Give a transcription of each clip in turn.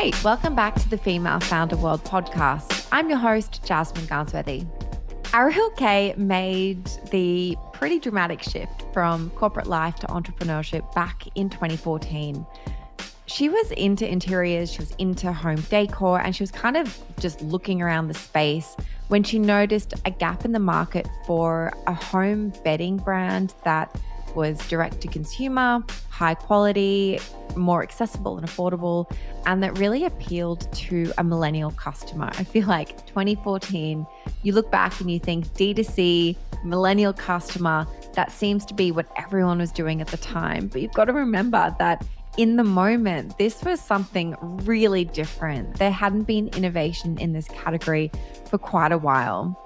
Hey, welcome back to the Female Founder World podcast. I'm your host, Jasmine Garnsworthy. Ariel Kaye made the pretty dramatic shift from corporate life to entrepreneurship back in 2014. She was into interiors, she was into home decor, and she was kind of just looking around the space when she noticed a gap in the market for a home bedding brand that was direct to consumer, high quality, more accessible and affordable, and that really appealed to a millennial customer. I feel like 2014, you look back and you think D2C, millennial customer, that seems to be what everyone was doing at the time. But you've got to remember that in the moment, this was something really different. There hadn't been innovation in this category for quite a while.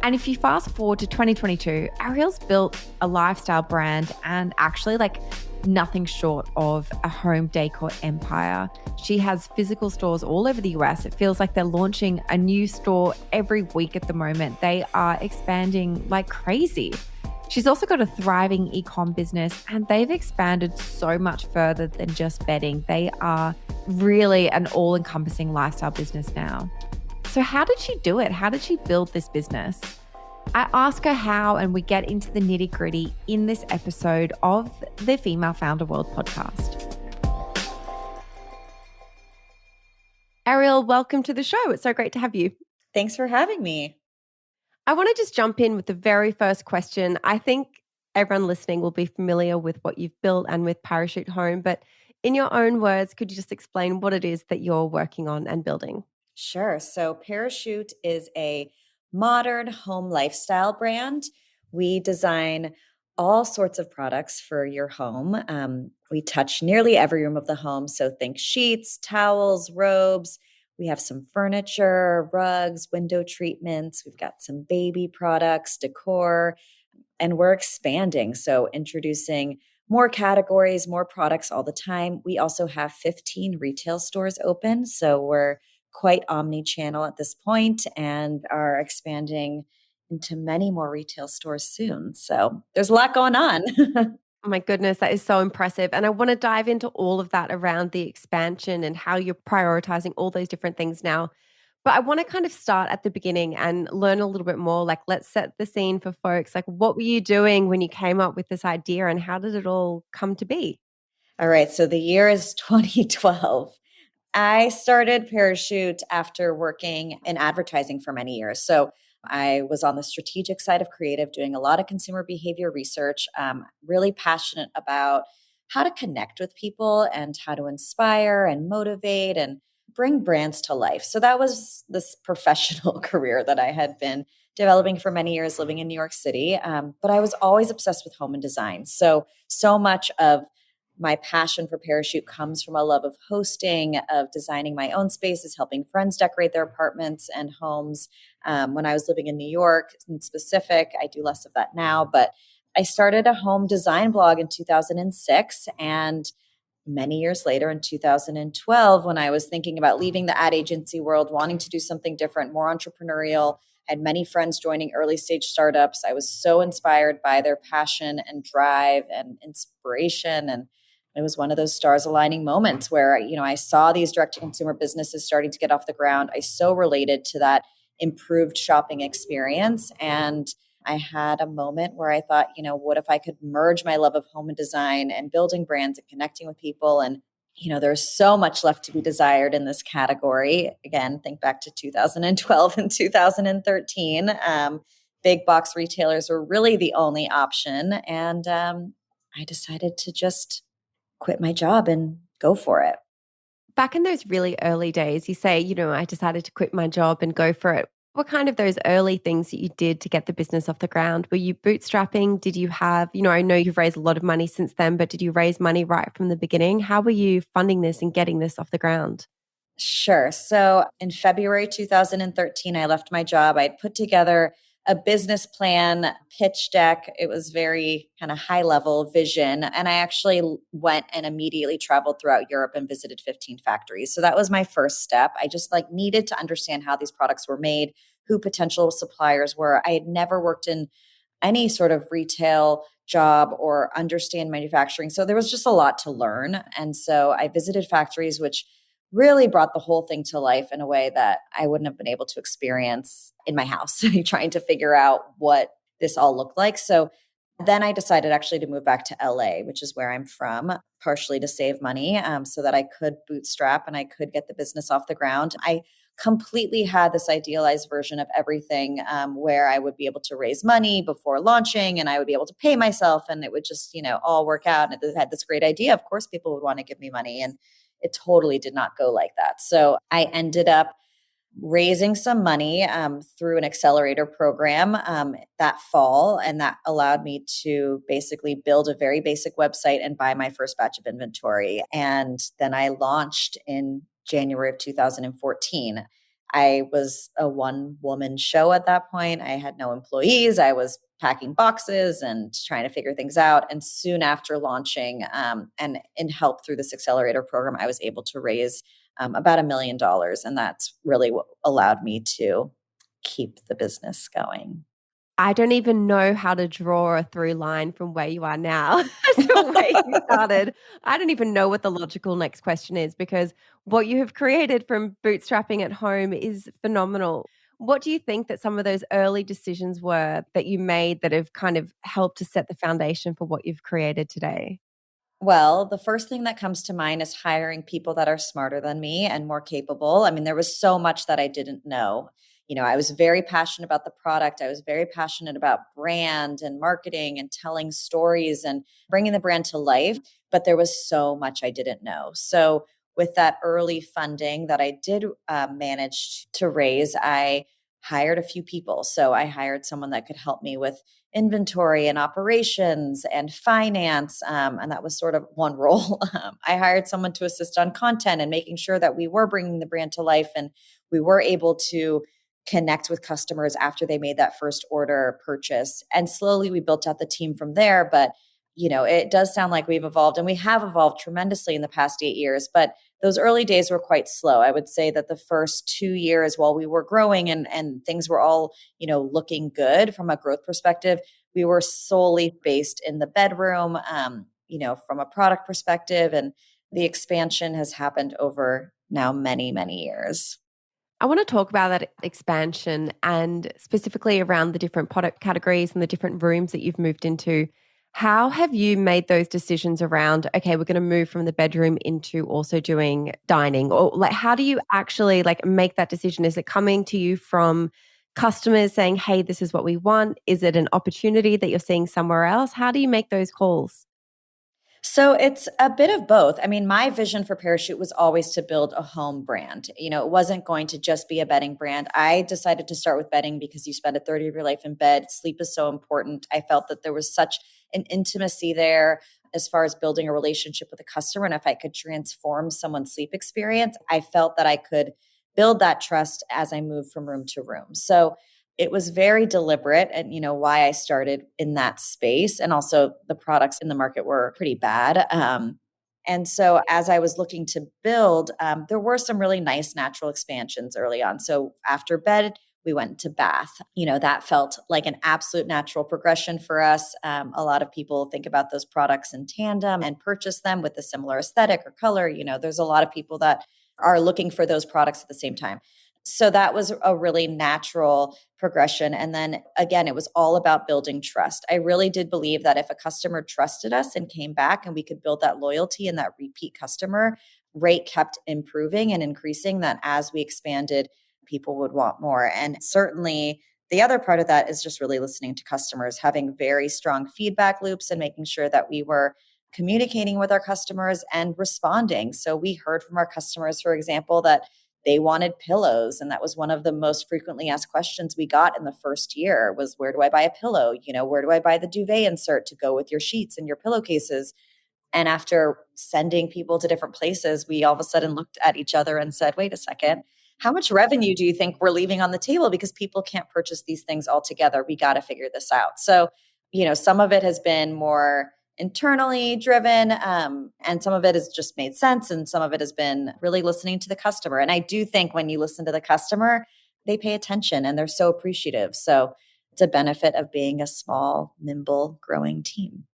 And if you fast forward to 2022, Ariel's built a lifestyle brand and actually nothing short of a home decor empire. She has physical stores all over the US. It feels like they're launching a new store every week at the moment. They are expanding like crazy. She's also got a thriving e-com business, and they've expanded so much further than just bedding. They are really an all-encompassing lifestyle business now. So how did she do it? How did she build this business? I ask her how, and we get into the nitty-gritty in this episode of the Female Founder World podcast. Ariel, welcome to the show. It's so great to have you. Thanks for having me. I want to just jump in with the very first question. I think everyone listening will be familiar with what you've built and with Parachute Home, but in your own words, could you just explain what it is that you're working on and building? Sure. So Parachute is a modern home lifestyle brand. We design all sorts of products for your home. We touch nearly every room of the home. So think sheets, towels, robes. We have some furniture, rugs, window treatments. We've got some baby products, decor, and we're expanding. So introducing more categories, more products all the time. We also have 15 retail stores open. So we're quite omni-channel at this point and are expanding into many more retail stores soon. So there's a lot going on. Oh my goodness, that is so impressive. And I want to dive into all of that around the expansion and how you're prioritizing all those different things now. But I want to kind of start at the beginning and learn a little bit more. Let's set the scene for folks. What were you doing when you came up with this idea, and how did it all come to be? All right. So the year is 2012. I started Parachute after working in advertising for many years. So I was on the strategic side of creative, doing a lot of consumer behavior research, really passionate about how to connect with people and how to inspire and motivate and bring brands to life. So that was this professional career that I had been developing for many years living in New York City. But I was always obsessed with home and design. So much of my passion for Parachute comes from a love of hosting, of designing my own spaces, helping friends decorate their apartments and homes. When I was living in New York in specific, I do less of that now, but I started a home design blog in 2006. And many years later in 2012, when I was thinking about leaving the ad agency world, wanting to do something different, more entrepreneurial, I had many friends joining early stage startups. I was so inspired by their passion and drive and inspiration. And it was one of those stars aligning moments where, I saw these direct to consumer businesses starting to get off the ground. I so related to that improved shopping experience. And I had a moment where I thought, what if I could merge my love of home and design and building brands and connecting with people? And, there's so much left to be desired in this category. Again, think back to 2012 and 2013. Big box retailers were really the only option. And I decided to just quit my job and go for it. Back in those really early days, you say, I decided to quit my job and go for it. What kind of those early things that you did to get the business off the ground? Were you bootstrapping? Did you have, I know you've raised a lot of money since then, but did you raise money right from the beginning? How were you funding this and getting this off the ground? Sure. So in February 2013, I left my job. I'd put together a business plan, pitch deck. It was very kind of high level vision. And I actually went and immediately traveled throughout Europe and visited 15 factories. So that was my first step. I just needed to understand how these products were made, who potential suppliers were. I had never worked in any sort of retail job or understand manufacturing. So there was just a lot to learn. And so I visited factories, which really brought the whole thing to life in a way that I wouldn't have been able to experience in my house, trying to figure out what this all looked like. So then I decided actually to move back to LA, which is where I'm from, partially to save money so that I could bootstrap and I could get the business off the ground. I completely had this idealized version of everything where I would be able to raise money before launching and I would be able to pay myself and it would just, all work out. And it had this great idea. Of course, people would want to give me money. And it totally did not go like that. So I ended up raising some money through an accelerator program that fall. And that allowed me to basically build a very basic website and buy my first batch of inventory. And then I launched in January of 2014. I was a one-woman show at that point. I had no employees. I was packing boxes and trying to figure things out. And soon after launching and in help through this accelerator program, I was able to raise about $1 million. And that's really what allowed me to keep the business going. I don't even know how to draw a through line from where you are now to where you started. I don't even know what the logical next question is because what you have created from bootstrapping at home is phenomenal. What do you think that some of those early decisions were that you made that have kind of helped to set the foundation for what you've created today? Well, the first thing that comes to mind is hiring people that are smarter than me and more capable. I mean, there was so much that I didn't know. I was very passionate about the product. I was very passionate about brand and marketing and telling stories and bringing the brand to life. But there was so much I didn't know. So, with that early funding that I did manage to raise, I hired a few people. So, I hired someone that could help me with inventory and operations and finance. And that was sort of one role. I hired someone to assist on content and making sure that we were bringing the brand to life and we were able to connect with customers after they made that first order purchase. And slowly we built out the team from there. But, it does sound like we've evolved and we have evolved tremendously in the past 8 years. But those early days were quite slow. I would say that the first 2 years while we were growing and things were all, looking good from a growth perspective, we were solely based in the bedroom, from a product perspective. And the expansion has happened over now many, many years. I want to talk about that expansion and specifically around the different product categories and the different rooms that you've moved into. How have you made those decisions around, okay, we're going to move from the bedroom into also doing dining? Or like, how do you actually make that decision? Is it coming to you from customers saying, hey, this is what we want? Is it an opportunity that you're seeing somewhere else? How do you make those calls? So it's a bit of both. I mean, my vision for Parachute was always to build a home brand. It wasn't going to just be a bedding brand. I decided to start with bedding because you spend a third of your life in bed. Sleep is so important. I felt that there was such an intimacy there as far as building a relationship with a customer. And if I could transform someone's sleep experience, I felt that I could build that trust as I moved from room to room. So it was very deliberate and why I started in that space. And also the products in the market were pretty bad. And so as I was looking to build, there were some really nice natural expansions early on. So after bed, we went to bath. That felt like an absolute natural progression for us. A lot of people think about those products in tandem and purchase them with a similar aesthetic or color. There's a lot of people that are looking for those products at the same time. So that was a really natural progression. And then again, it was all about building trust. I really did believe that if a customer trusted us and came back and we could build that loyalty and that repeat customer rate kept improving and increasing, that as we expanded, people would want more. And certainly the other part of that is just really listening to customers, having very strong feedback loops and making sure that we were communicating with our customers and responding. So we heard from our customers, for example, that they wanted pillows. And that was one of the most frequently asked questions we got in the first year was, where do I buy a pillow? Where do I buy the duvet insert to go with your sheets and your pillowcases? And after sending people to different places, we all of a sudden looked at each other and said, wait a second, how much revenue do you think we're leaving on the table? Because people can't purchase these things all together. We got to figure this out. So, some of it has been more internally driven, and some of it has just made sense. And some of it has been really listening to the customer. And I do think when you listen to the customer, they pay attention and they're so appreciative. So it's a benefit of being a small, nimble, growing team.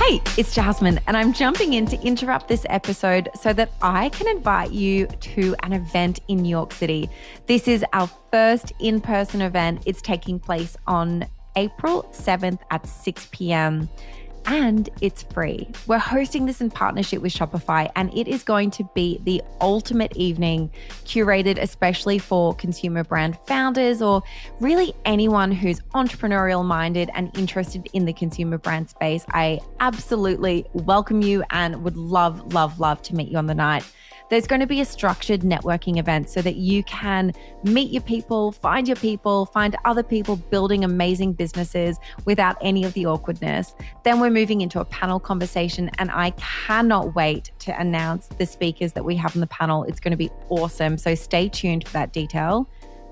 Hey, it's Jasmine, and I'm jumping in to interrupt this episode so that I can invite you to an event in New York City. This is our first in-person event. It's taking place on April 7th at 6 p.m. and it's free. We're hosting this in partnership with Shopify, and it is going to be the ultimate evening curated especially for consumer brand founders or really anyone who's entrepreneurial minded and interested in the consumer brand space. I absolutely welcome you and would love, love, love to meet you on the night. There's going to be a structured networking event so that you can meet your people, find other people building amazing businesses without any of the awkwardness. Then we're moving into a panel conversation, and I cannot wait to announce the speakers that we have on the panel. It's going to be awesome. So stay tuned for that detail.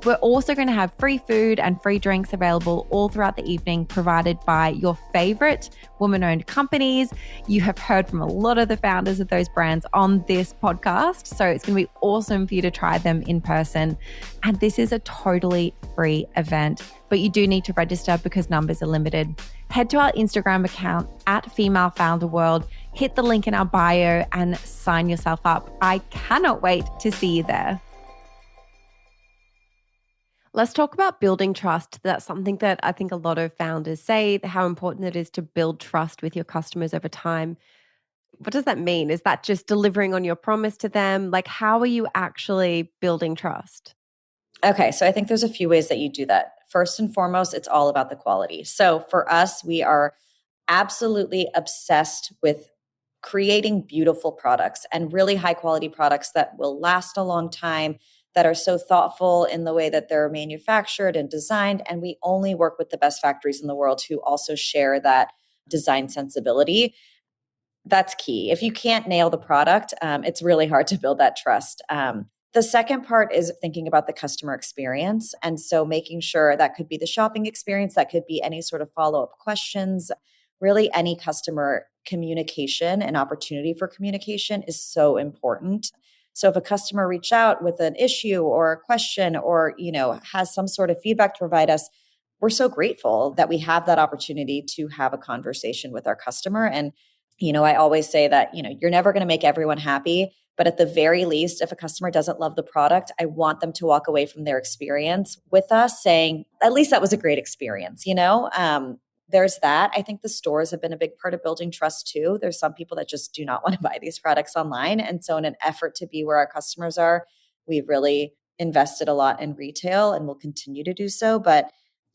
We're also going to have free food and free drinks available all throughout the evening, provided by your favorite woman-owned companies. You have heard from a lot of the founders of those brands on this podcast, so it's going to be awesome for you to try them in person. And this is a totally free event, but you do need to register because numbers are limited. Head to our Instagram account at Female Founder World, hit the link in our bio and sign yourself up. I cannot wait to see you there. Let's talk about building trust. That's something that I think a lot of founders say, how important it is to build trust with your customers over time. What does that mean? Is that just delivering on your promise to them? Like, how are you actually building trust? Okay, so I think there's a few ways that you do that. First and foremost, it's all about the quality. So for us, we are absolutely obsessed with creating beautiful products and really high quality products that will last a long time, that are so thoughtful in the way that they're manufactured and designed. And we only work with the best factories in the world who also share that design sensibility. That's key. If you can't nail the product, it's really hard to build that trust. The second part is thinking about the customer experience. And so making sure that could be the shopping experience, that could be any sort of follow-up questions, really any customer communication and opportunity for communication is so important. So if a customer reached out with an issue or a question or, has some sort of feedback to provide us, we're so grateful that we have that opportunity to have a conversation with our customer. And, I always say that, you're never going to make everyone happy, but at the very least, if a customer doesn't love the product, I want them to walk away from their experience with us saying, at least that was a great experience, There's that. I think the stores have been a big part of building trust too. There's some people that just do not want to buy these products online. And so in an effort to be where our customers are, we've really invested a lot in retail and will continue to do so. But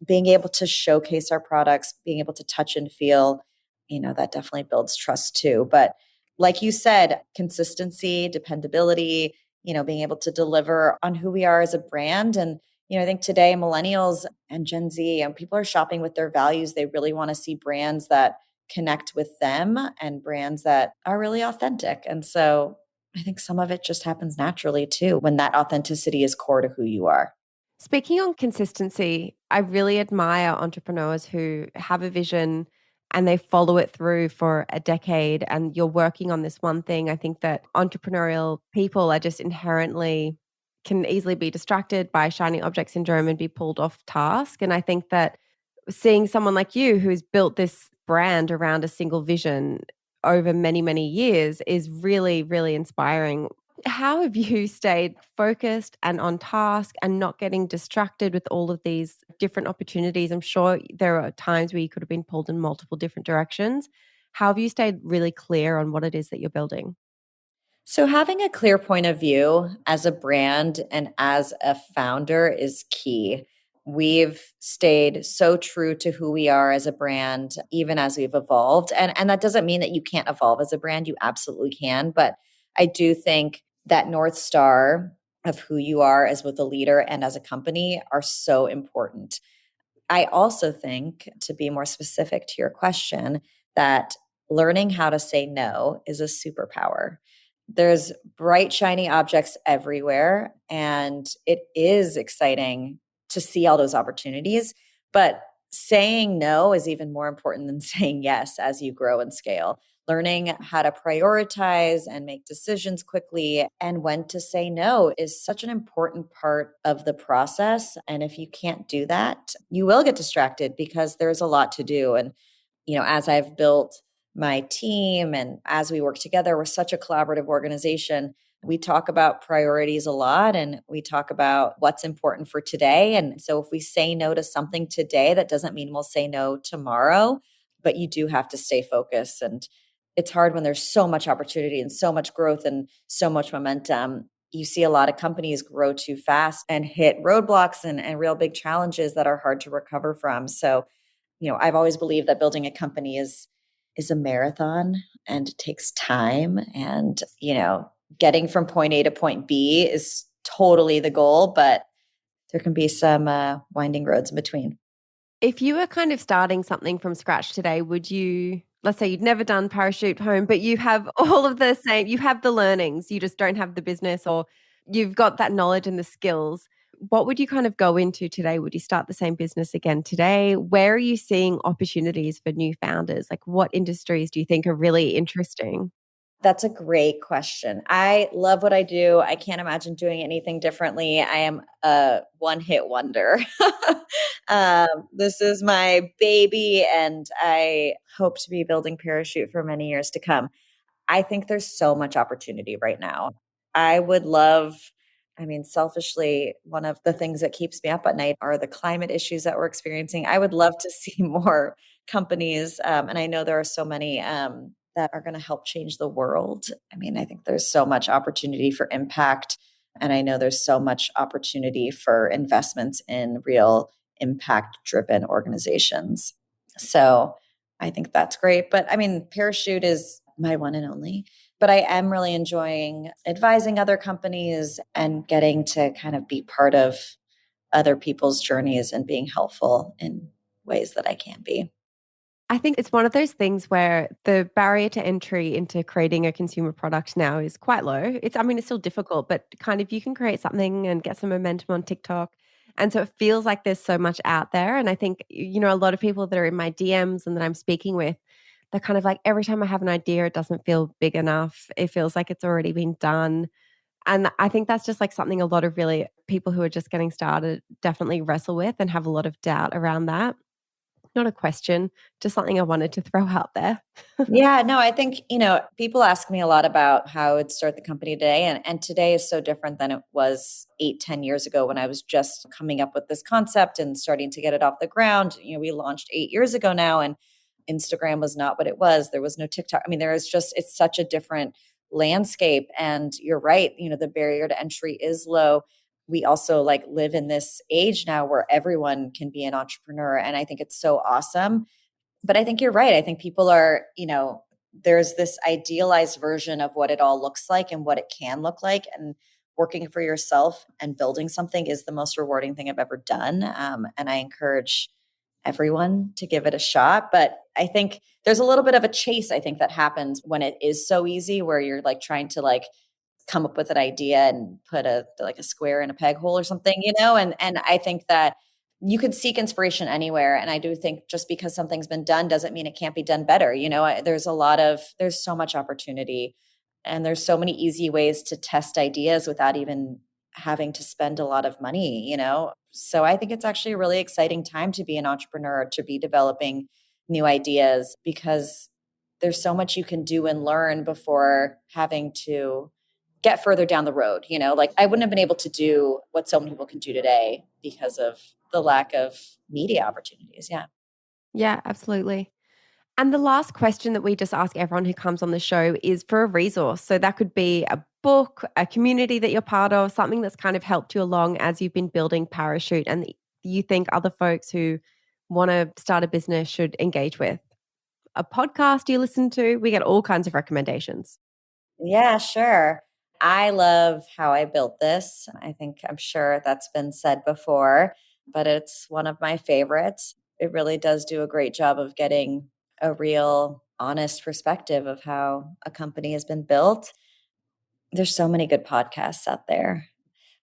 being able to showcase our products, being able to touch and feel, that definitely builds trust too. But like you said, consistency, dependability, being able to deliver on who we are as a brand. And I think today millennials and Gen Z and people are shopping with their values. They really want to see brands that connect with them and brands that are really authentic. And so I think some of it just happens naturally too, when that authenticity is core to who you are. Speaking on consistency, I really admire entrepreneurs who have a vision and they follow it through for a decade and you're working on this one thing. I think that entrepreneurial people are just inherently can easily be distracted by shiny object syndrome and be pulled off task. And I think that seeing someone like you who's built this brand around a single vision over many, many years is really, really inspiring. How have you stayed focused and on task and not getting distracted with all of these different opportunities? I'm sure there are times where you could have been pulled in multiple different directions. How have you stayed really clear on what it is that you're building? So having a clear point of view as a brand and as a founder is key. We've stayed so true to who we are as a brand, even as we've evolved. And that doesn't mean that you can't evolve as a brand. You absolutely can. But I do think that North Star of who you are as both a leader and as a company are so important. I also think, to be more specific to your question, that learning how to say no is a superpower. There's bright, shiny objects everywhere, and it is exciting to see all those opportunities. But saying no is even more important than saying yes as you grow and scale. Learning how to prioritize and make decisions quickly and when to say no is such an important part of the process. And if you can't do that, you will get distracted because there's a lot to do. And, as I've built my team. And as we work together, we're such a collaborative organization. We talk about priorities a lot and we talk about what's important for today. And so if we say no to something today, that doesn't mean we'll say no tomorrow, but you do have to stay focused. And it's hard when there's so much opportunity and so much growth and so much momentum. You see a lot of companies grow too fast and hit roadblocks and real big challenges that are hard to recover from. So, I've always believed that building a company is a marathon and it takes time. And, getting from point A to point B is totally the goal, but there can be some winding roads in between. If you were kind of starting something from scratch today, would you, let's say you'd never done parachute home, but you have all of the same, you have the learnings, you just don't have the business, or you've got that knowledge and the skills. What would you kind of go into today? Would you start the same business again today? Where are you seeing opportunities for new founders? Like what industries do you think are really interesting? That's a great question. I love what I do. I can't imagine doing anything differently. I am a one-hit wonder. This is my baby, and I hope to be building Parachute for many years to come. I think there's so much opportunity right now. I would love, selfishly, one of the things that keeps me up at night are the climate issues that we're experiencing. I would love to see more companies, and I know there are so many that are going to help change the world. I think there's so much opportunity for impact, and I know there's so much opportunity for investments in real impact-driven organizations. So I think that's great. But Parachute is my one and only. But I am really enjoying advising other companies and getting to kind of be part of other people's journeys and being helpful in ways that I can be. I think it's one of those things where the barrier to entry into creating a consumer product now is quite low. It's still difficult, but kind of you can create something and get some momentum on TikTok. And so it feels like there's so much out there. And I think, a lot of people that are in my DMs and that I'm speaking with, they're kind of like, every time I have an idea, it doesn't feel big enough. It feels like it's already been done. And I think that's just like something a lot of really people who are just getting started definitely wrestle with and have a lot of doubt around that. Not a question, just something I wanted to throw out there. Yeah, no, I think, people ask me a lot about how I would start the company today. And today is so different than it was 8-10 years ago when I was just coming up with this concept and starting to get it off the ground. We launched 8 years ago now, and Instagram was not what it was. There was no TikTok. It's such a different landscape. And you're right, the barrier to entry is low. We also live in this age now where everyone can be an entrepreneur. And I think it's so awesome. But I think you're right. I think people are, there's this idealized version of what it all looks like and what it can look like. And working for yourself and building something is the most rewarding thing I've ever done. And I encourage everyone to give it a shot. But I think there's a little bit of a chase, I think, that happens when it is so easy, where you're trying to come up with an idea and put a square in a peg hole or something, and I think that you could seek inspiration anywhere. And I do think just because something's been done doesn't mean it can't be done better. There's so much opportunity, and there's so many easy ways to test ideas without even having to spend a lot of money, So I think it's actually a really exciting time to be an entrepreneur, to be developing new ideas, because there's so much you can do and learn before having to get further down the road. I wouldn't have been able to do what so many people can do today because of the lack of media opportunities. Yeah. Yeah, absolutely. And the last question that we just ask everyone who comes on the show is for a resource. So that could be a book, a community that you're part of, something that's kind of helped you along as you've been building Parachute and you think other folks who want to start a business should engage with. A podcast you listen to, we get all kinds of recommendations. Yeah, sure. I love How I Built This. I'm sure that's been said before, but it's one of my favorites. It really does do a great job of getting a real honest perspective of how a company has been built. There's so many good podcasts out there.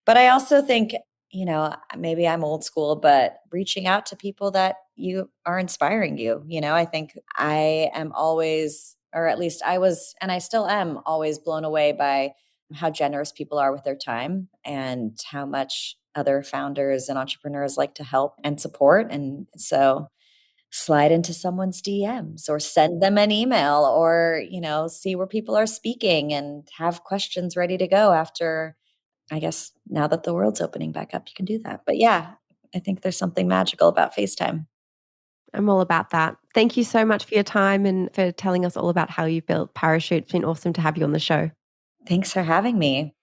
But I also think, maybe I'm old school, but reaching out to people that you are inspiring you. I think I am always, or at least I was, and I still am always blown away by how generous people are with their time and how much other founders and entrepreneurs like to help and support. And so slide into someone's DMs or send them an email or, see where people are speaking and have questions ready to go after, I guess now that the world's opening back up, you can do that. But yeah, I think there's something magical about FaceTime. I'm all about that. Thank you so much for your time and for telling us all about how you built Parachute. It's been awesome to have you on the show. Thanks for having me.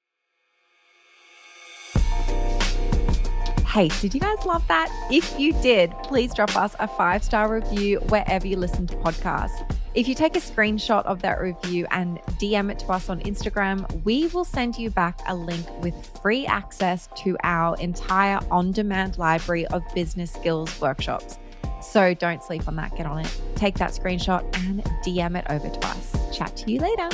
Hey, did you guys love that? If you did, please drop us a 5-star review wherever you listen to podcasts. If you take a screenshot of that review and DM it to us on Instagram, we will send you back a link with free access to our entire on-demand library of business skills workshops. So don't sleep on that. Get on it. Take that screenshot and DM it over to us. Chat to you later.